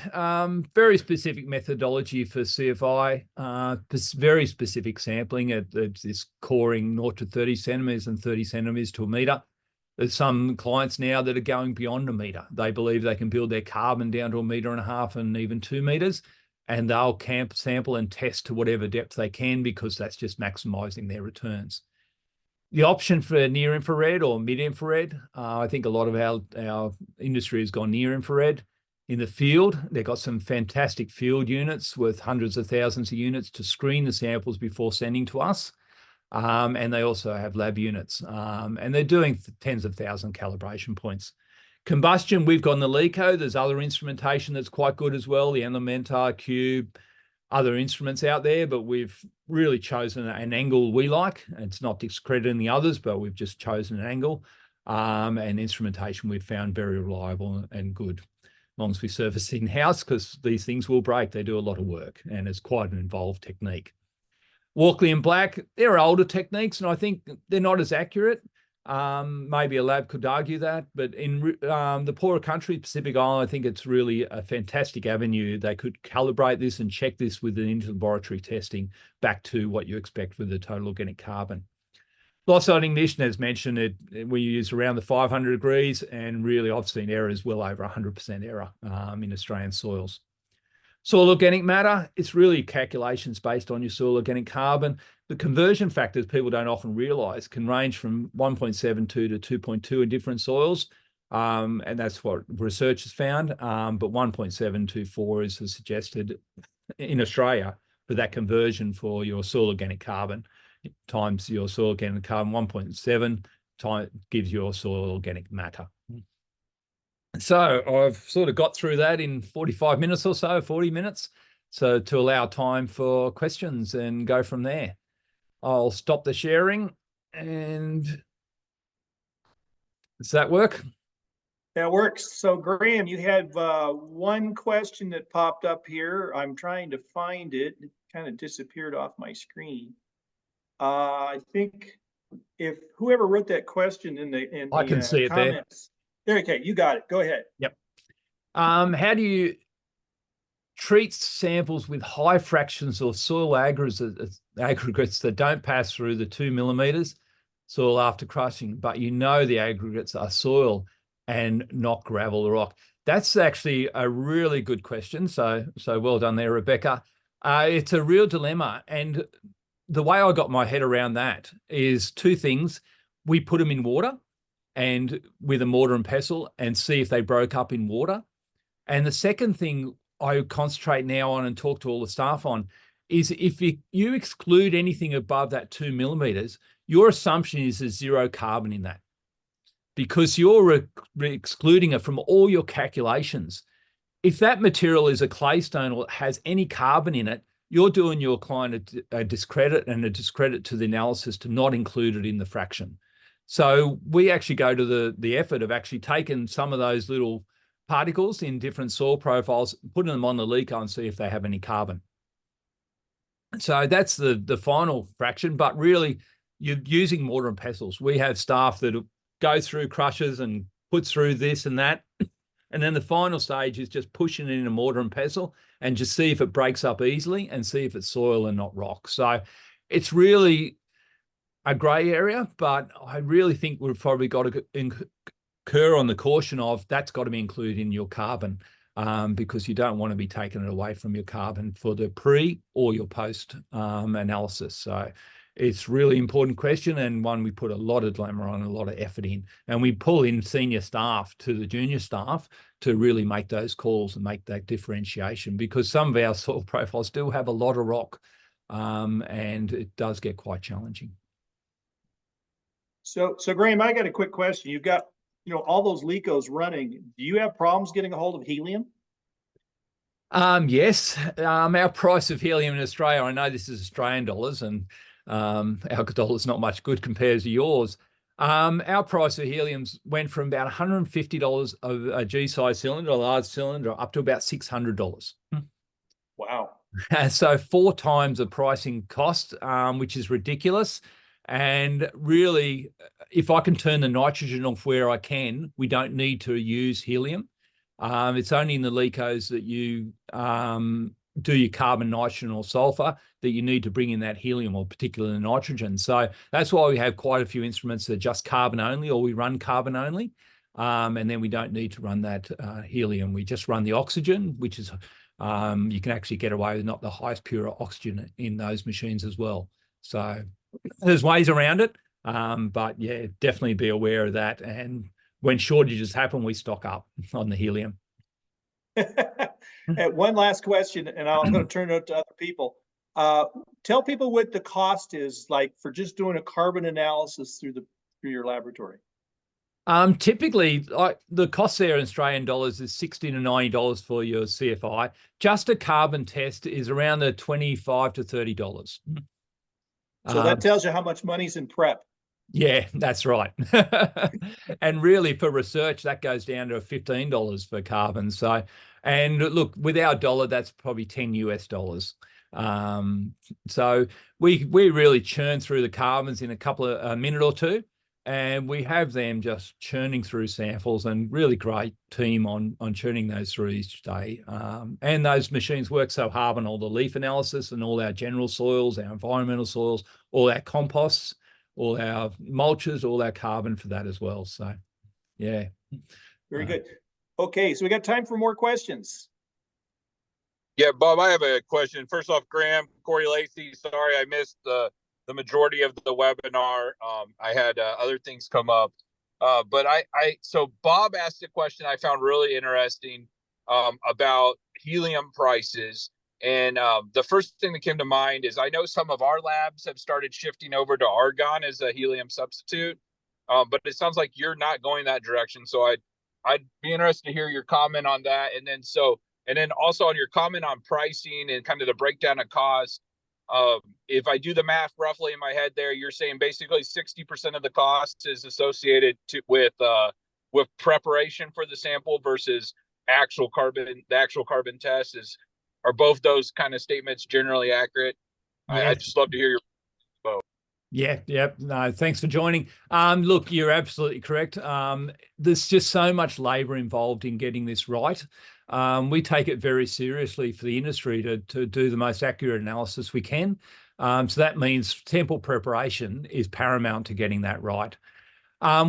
S2: very specific methodology for CFI, very specific sampling at this coring 0 to 30 centimetres and 30 centimetres to a metre. There's some clients now that are going beyond a metre. They believe they can build their carbon down to 1.5 metres and even 2 metres, and they'll sample and test to whatever depth they can, because that's just maximising their returns. The option for near infrared or mid infrared, I think a lot of our industry has gone near infrared. In the field, they've got some fantastic field units with hundreds of thousands of units to screen the samples before sending to us. And they also have lab units, and they're doing tens of thousand calibration points. Combustion, we've got the LECO. There's other instrumentation that's quite good as well, the Elementar, Cube, other instruments out there, but we've really chosen an angle we like. It's not discrediting the others, but we've just chosen an angle, and instrumentation we've found very reliable and good, as long as we service in-house, because these things will break. They do a lot of work, and it's quite an involved technique. Walkley and Black, they're older techniques, and I think they're not as accurate. Maybe a lab could argue that, but in the poorer country, Pacific Island, I think it's really a fantastic avenue. They could calibrate this and check this with an interlaboratory testing back to what you expect with the total organic carbon. Loss on ignition, as mentioned, we use around the 500 degrees, and really I've seen errors well over 100% error in Australian soils. Soil organic matter, it's really calculations based on your soil organic carbon. the conversion factors people don't often realize can range from 1.72 to 2.2 in different soils. And that's what research has found. But 1.724 is suggested in Australia for that conversion for your soil organic carbon times your soil organic carbon. 1.7 time gives your soil organic matter. So I've sort of got through that in 45 minutes or so, 40 minutes. So to allow time for questions and go from there. I'll stop the sharing. And does that work?
S3: That works. So Graham, you had one question that popped up here. I'm trying to find it. It kind of disappeared off my screen. I think if whoever wrote that question in the
S2: I can see it
S3: comments. There, okay, you got it. Go ahead.
S2: Yep. How do you treat samples with high fractions or soil aggregates that don't pass through the 2 millimeters soil after crushing, but you know the aggregates are soil and not gravel or rock? That's actually a really good question. So well done there, Rebecca. It's a real dilemma. And the way I got my head around that is two things. We put them in water and with a mortar and pestle and see if they broke up in water. And the second thing I concentrate now on and talk to all the staff on is if you exclude anything above that 2 millimeters, your assumption is there's zero carbon in that, because you're excluding it from all your calculations. If that material is a claystone or has any carbon in it, you're doing your client a discredit and a discredit to the analysis to not include it in the fraction. So we actually go to the effort of actually taking some of those little particles in different soil profiles, putting them on the LECO and see if they have any carbon. So that's the final fraction, but really you're using mortar and pestles. We have staff that go through crushers and put through this and that. And then the final stage is just pushing it in a mortar and pestle and just see if it breaks up easily and see if it's soil and not rock. So it's really a grey area, but I really think we've probably got to incur on the caution of that's got to be included in your carbon, because you don't want to be taking it away from your carbon for the pre or your post analysis. So it's really important question, and one we put a lot of glamour on, a lot of effort in, and we pull in senior staff to the junior staff to really make those calls and make that differentiation, because some of our soil profiles do have a lot of rock, and it does get quite challenging.
S3: So Graham, I got a quick question. You've got, all those LECOs running. Do you have problems getting a hold of helium?
S2: Yes. Our price of helium in Australia, I know this is Australian dollars, and our dollar's not much good compared to yours. Our price of heliums went from about $150 of a G-size cylinder, a large cylinder, up to about $600.
S3: Wow.
S2: So 4 times the pricing cost, which is ridiculous. And really, if I can turn the nitrogen off where I can, we don't need to use helium. It's only in the LECOs that you do your carbon, nitrogen or sulfur that you need to bring in that helium, or particularly nitrogen. So that's why we have quite a few instruments that are just carbon only, or we run carbon only. And then we don't need to run that helium. We just run the oxygen, which is, you can actually get away with not the highest pure oxygen in those machines as well. So there's ways around it, but yeah, definitely be aware of that. And when shortages happen, we stock up on the helium.
S3: And one last question, and I'm going to turn it to other people. Tell people what the cost is like for just doing a carbon analysis through your laboratory.
S2: Typically, the cost there in Australian dollars is $60 to $90 for your CFI. Just a carbon test is around the $25 to $30.
S3: So that tells you how much money's in prep.
S2: Yeah, that's right. And really for research, that goes down to $15 for carbon. So, and look, with our dollar, that's probably $10 US. So we really churn through the carbons in a minute or two, and we have them just churning through samples, and really great team on churning those through each day. And those machines work so hard on all the leaf analysis and all our general soils, our environmental soils, all our composts, all our mulches, all our carbon for that as well. So, yeah.
S3: Very good. Okay, so we got time for more questions.
S4: Yeah, Bob, I have a question. First off, Graham, Corey Lacey, sorry I missed the the majority of the webinar. I had other things come up. But so Bob asked a question I found really interesting about helium prices. And the first thing that came to mind is I know some of our labs have started shifting over to argon as a helium substitute, but it sounds like you're not going that direction. So I'd be interested to hear your comment on that. And then also on your comment on pricing and kind of the breakdown of cost. If I do the math roughly in my head there, you're saying basically 60% of the cost is associated with preparation for the sample versus the actual carbon test. Are both those kind of statements generally accurate?
S2: Yeah.
S4: I'd just love to hear your vote.
S2: Yeah. No, thanks for joining. Look, you're absolutely correct. There's just so much labor involved in getting this right. We take it very seriously for the industry to do the most accurate analysis we can. So that means sample preparation is paramount to getting that right.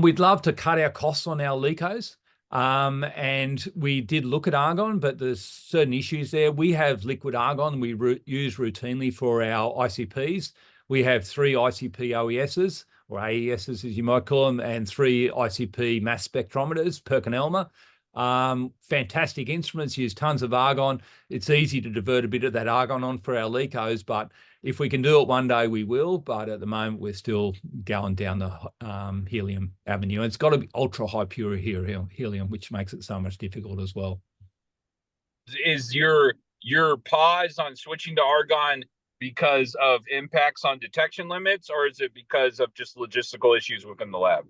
S2: We'd love to cut our costs on our LECOs. And we did look at argon, but there's certain issues there. We have liquid argon we use routinely for our ICPs. We have 3 ICP OESs, or AESs as you might call them, and 3 ICP mass spectrometers, PerkinElmer. Fantastic instruments, use tons of argon. It's easy to divert a bit of that argon on for our LECOs, but if we can do it one day, we will. But at the moment, we're still going down the helium avenue. And it's got to be ultra high purity helium, which makes it so much difficult as well.
S4: Is your pause on switching to argon because of impacts on detection limits, or is it because of just logistical issues within the lab?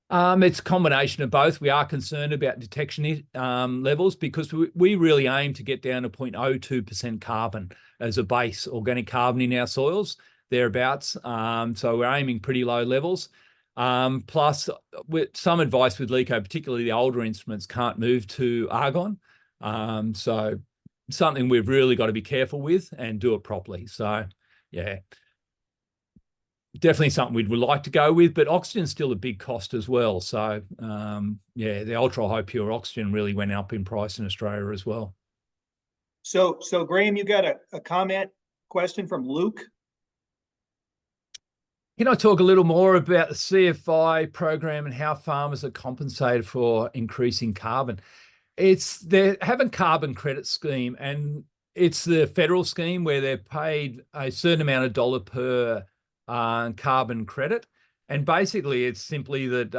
S2: It's a combination of both. We are concerned about detection levels because we really aim to get down to 0.02% carbon as a base, organic carbon in our soils, thereabouts. So we're aiming pretty low levels. Plus, with some advice with LECO, particularly the older instruments, can't move to argon. So something we've really got to be careful with and do it properly. So, yeah. Definitely something we'd like to go with, but oxygen's still a big cost as well. So, yeah, the ultra high pure oxygen really went up in price in Australia as well.
S3: So Graham, you got a comment question from Luke?
S2: Can I talk a little more about the CFI program and how farmers are compensated for increasing carbon? They have a carbon credit scheme, and it's the federal scheme where they're paid a certain amount of dollar per carbon credit. And basically it's simply that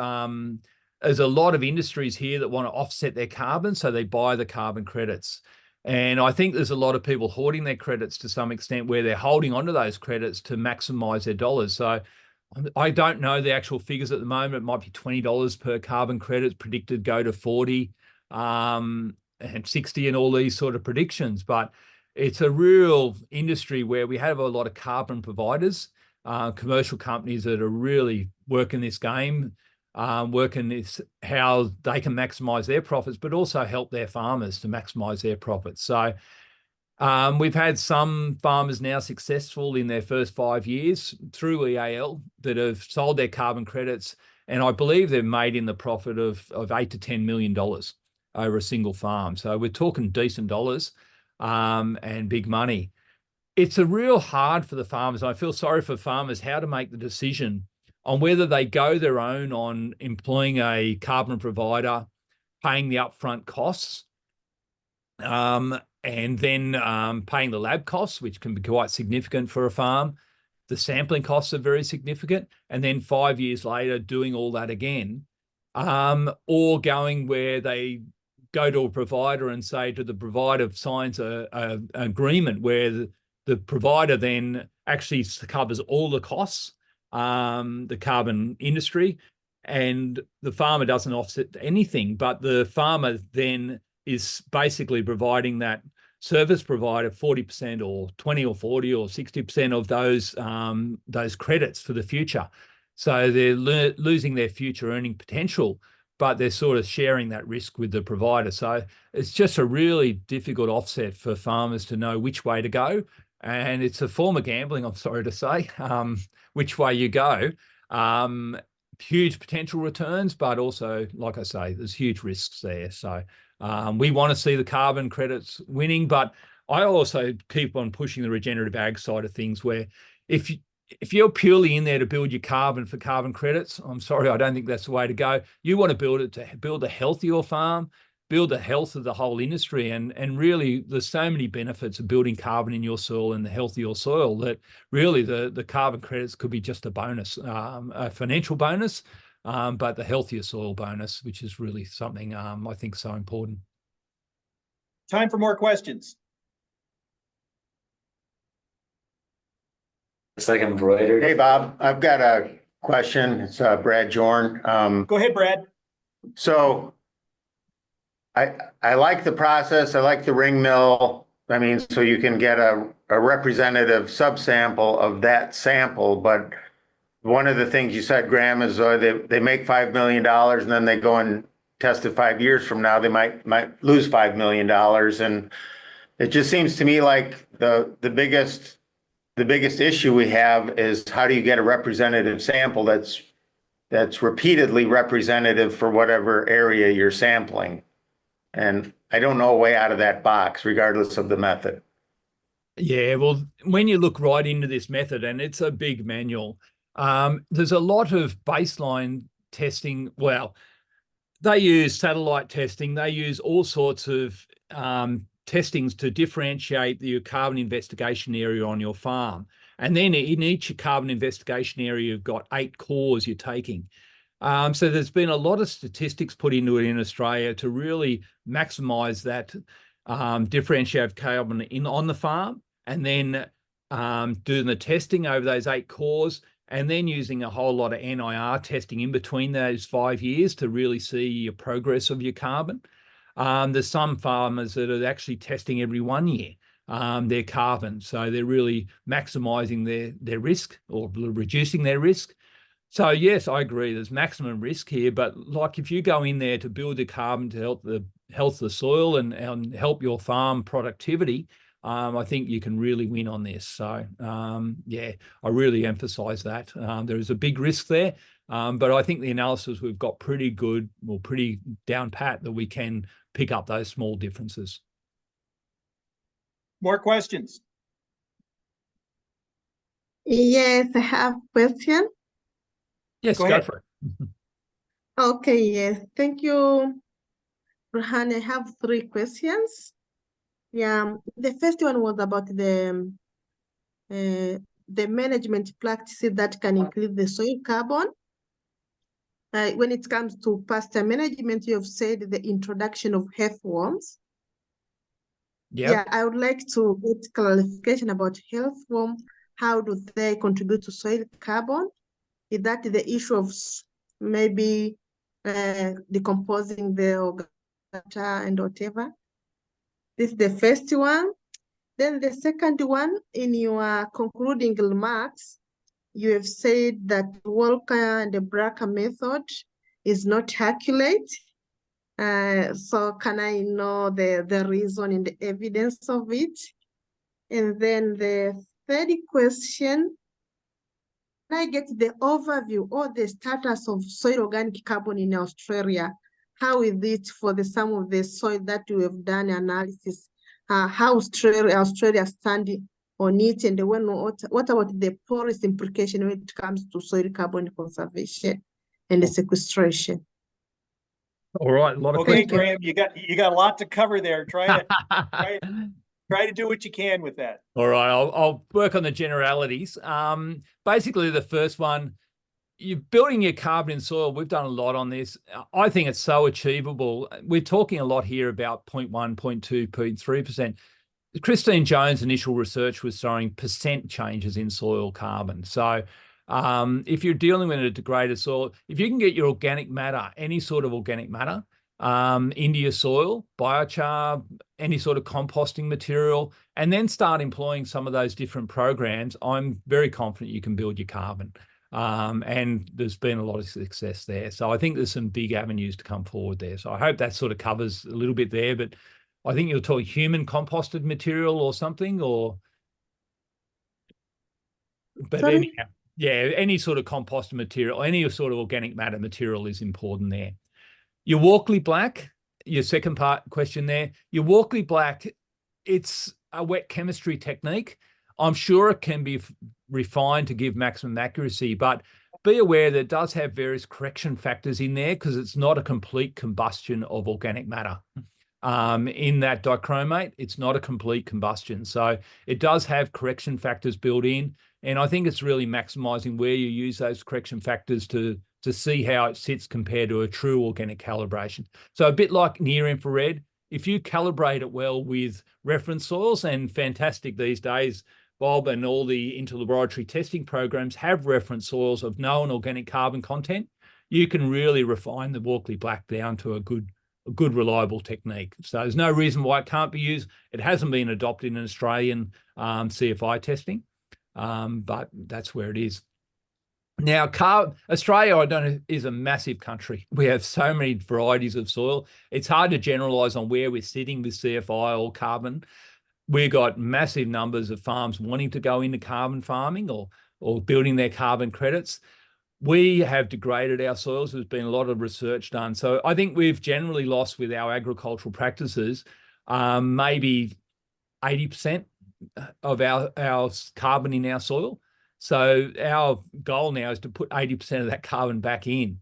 S2: there's a lot of industries here that want to offset their carbon, so they buy the carbon credits. And I think there's a lot of people hoarding their credits to some extent, where they're holding onto those credits to maximize their dollars. So I don't know the actual figures at the moment. It might be $20 per carbon credit, predicted go to 40 and 60 and all these sort of predictions. But it's a real industry where we have a lot of carbon providers, commercial companies that are really working this game, working this how they can maximize their profits, but also help their farmers to maximize their profits. So we've had some farmers now successful in their first 5 years through EAL that have sold their carbon credits, and I believe they've made in the profit of $8 to $10 million over a single farm. So we're talking decent dollars and big money. It's a real hard for the farmers. I feel sorry for farmers how to make the decision on whether they go their own on employing a carbon provider, paying the upfront costs, and then paying the lab costs, which can be quite significant for a farm. The sampling costs are very significant. And then 5 years later, doing all that again, or going where they go to a provider and say to the provider, signs an agreement where the provider then actually covers all the costs, the carbon industry, and the farmer doesn't offset anything, but the farmer then is basically providing that service provider 40% or 20 or 40 or 60% of those credits for the future. So they're losing their future earning potential, but they're sort of sharing that risk with the provider. So it's just a really difficult offset for farmers to know which way to go. And it's a form of gambling, I'm sorry to say, which way you go. Huge potential returns, but also, like I say, there's huge risks there. So we want to see the carbon credits winning, but I also keep on pushing the regenerative ag side of things, where if if you're purely in there to build your carbon for carbon credits, I'm sorry, I don't think that's the way to go. You want to build it to build a healthier farm, build the health of the whole industry. And really, there's so many benefits of building carbon in your soil and the healthier soil that really the carbon credits could be just a bonus, a financial bonus, but the healthier soil bonus, which is really something I think so important.
S3: Time for more questions.
S5: It's like embroidered.
S6: Hey, Bob, I've got a question. It's Brad Jorn.
S3: Go ahead, Brad.
S6: So I like the process. I like the ring mill. I mean, so you can get a representative subsample of that sample. But one of the things you said, Graham, is they make $5 million and then they go and test it 5 years from now. They might lose $5 million. And it just seems to me like the biggest issue we have is how do you get a representative sample that's repeatedly representative for whatever area you're sampling? And I don't know a way out of that box, regardless of the method.
S2: Yeah, well, when you look right into this method, and it's a big manual, there's a lot of baseline testing. Well, they use satellite testing. They use all sorts of testings to differentiate your carbon investigation area on your farm. And then in each carbon investigation area, you've got 8 cores you're taking. So there's been a lot of statistics put into it in Australia to really maximize that differentiated carbon on the farm, and then doing the testing over those 8 cores, and then using a whole lot of NIR testing in between those 5 years to really see your progress of your carbon. There's some farmers that are actually testing every 1 year their carbon. So they're really maximizing their risk or reducing their risk. So yes, I agree, there's maximum risk here, but like if you go in there to build the carbon to help the health of the soil and help your farm productivity, I think you can really win on this. So yeah, I really emphasize that. There is a big risk there, but I think the analysis we've got pretty good, or pretty down pat, that we can pick up those small differences.
S3: More questions?
S7: Yes, I have a question.
S2: Yes,
S3: Go
S2: go
S3: ahead.
S2: for it.
S7: Okay, yes. Thank you, Rohan. I have 3 questions. Yeah, the first one was about the management practices that can include the soil carbon. When it comes to pasture management, you have said the introduction of earthworms.
S2: Yep.
S7: Yeah, I would like to get clarification about earthworm. How do they contribute to soil carbon? Is that the issue of maybe decomposing the organic and whatever? This is the first one. Then the second one, in your concluding remarks, you have said that Walker and the Bracker method is not accurate. So can I know the reason and the evidence of it? And then the third question, can I get the overview or the status of soil organic carbon in Australia? How is it for some of the soil that we have done analysis? How Australia standing on it, and what about the policy implication when it comes to soil carbon conservation and the sequestration?
S2: All right, a lot of
S3: Okay,
S2: questions.
S3: Graham, you got a lot to cover there. Try to do what you can with that.
S2: All right, I'll work on the generalities. Basically, the first one, you're building your carbon in soil. We've done a lot on this. I think it's so achievable. We're talking a lot here about 0.1, 0.2, 0.3%. Christine Jones' initial research was showing percent changes in soil carbon. So if you're dealing with a degraded soil, if you can get your organic matter, any sort of organic matter, into your soil, biochar, any sort of composting material, and then start employing some of those different programs, I'm very confident you can build your carbon. And there's been a lot of success there. So I think there's some big avenues to come forward there. So I hope that sort of covers a little bit there, but I think you're talking human composted material or something, or, but
S7: Sorry?
S2: anyhow, yeah, any sort of composted material, any sort of organic matter material is important there. Your Walkley Black, your second part question there, your Walkley Black, it's a wet chemistry technique. I'm sure it can be refined to give maximum accuracy, but be aware that it does have various correction factors in there because it's not a complete combustion of organic matter. In that dichromate, it's not a complete combustion. So it does have correction factors built in. And I think it's really maximizing where you use those correction factors to see how it sits compared to a true organic calibration. So a bit like near infrared, if you calibrate it well with reference soils, and fantastic these days, Bob, and all the interlaboratory testing programs have reference soils of known organic carbon content, you can really refine the Walkley Black down to a good reliable technique. So there's no reason why it can't be used. It hasn't been adopted in Australian CFI testing, but that's where it is. Now, Australia, I don't know, is a massive country. We have so many varieties of soil. It's hard to generalise on where we're sitting with CFI or carbon. We've got massive numbers of farms wanting to go into carbon farming or building their carbon credits. We have degraded our soils. There's been a lot of research done. So I think we've generally lost with our agricultural practices, maybe 80% of our carbon in our soil. So our goal now is to put 80% of that carbon back in.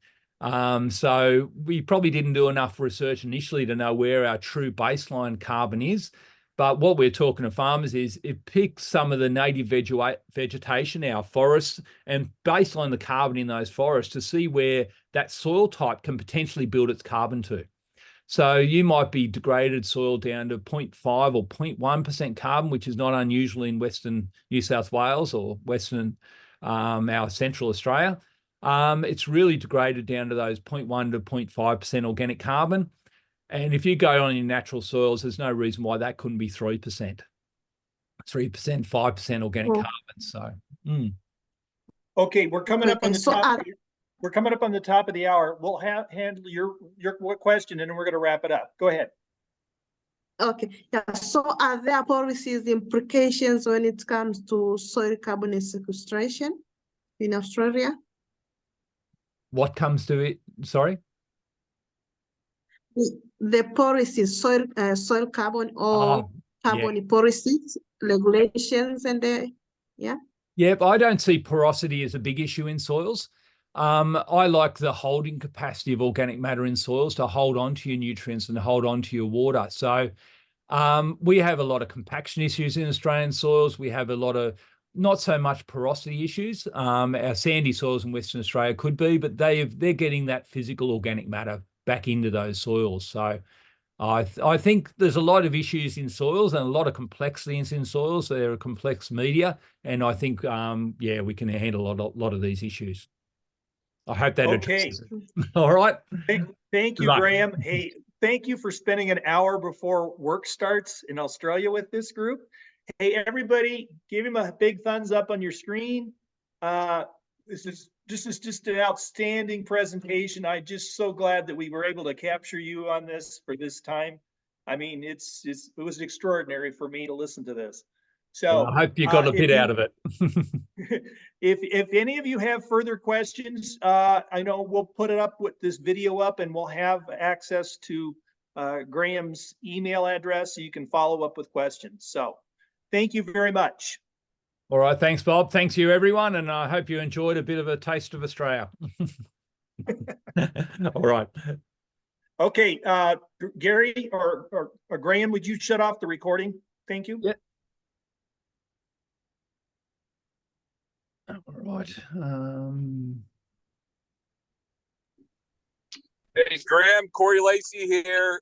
S2: So we probably didn't do enough research initially to know where our true baseline carbon is. But what we're talking to farmers is pick some of the native vegetation, our forests, and baseline the carbon in those forests to see where that soil type can potentially build its carbon to. So you might be degraded soil down to 0.5 or 0.1% carbon, which is not unusual in Western New South Wales or Western, our Central Australia. It's really degraded down to those 0.1 to 0.5% organic carbon. And if you go on your natural soils, there's no reason why that couldn't be 3%, 5% organic carbon. So,
S3: Okay, we're coming up on the top. We're coming up on the top of the hour. We'll handle your question, and then we're going to wrap it up. Go ahead.
S7: Okay, yeah. So are there policies implications when it comes to soil carbon sequestration in Australia?
S2: what comes to it? Sorry?
S7: The policies, soil carbon or carbon policies, regulations, and yeah.
S2: Yep, I don't see porosity as a big issue in soils. I like the holding capacity of organic matter in soils to hold on to your nutrients and hold on to your water. So we have a lot of compaction issues in Australian soils. We have a lot of not so much porosity issues. Our sandy soils in Western Australia could be, but they're getting that physical organic matter back into those soils. So I think there's a lot of issues in soils and a lot of complexity in soils. They're a complex media, and I think we can handle a lot of these issues. I hope that addresses it. All right.
S3: Thank you, Graham. Hey, thank you for spending an hour before work starts in Australia with this group. Hey, everybody, give him a big thumbs up on your screen. This is just an outstanding presentation. I'm just so glad that we were able to capture you on this for this time. I mean, it was extraordinary for me to listen to this. So
S2: well, I hope you got a bit out of it.
S3: If any of you have further questions, I know we'll put it up with this video up, and we'll have access to Graham's email address so you can follow up with questions. So thank you very much.
S2: All right. Thanks, Bob. Thanks you, everyone. And I hope you enjoyed a bit of a taste of Australia. All right.
S3: Okay. Gary or Graham, would you shut off the recording? Thank you.
S2: Yeah. All right.
S4: Hey, Graham, Corey Lacey here.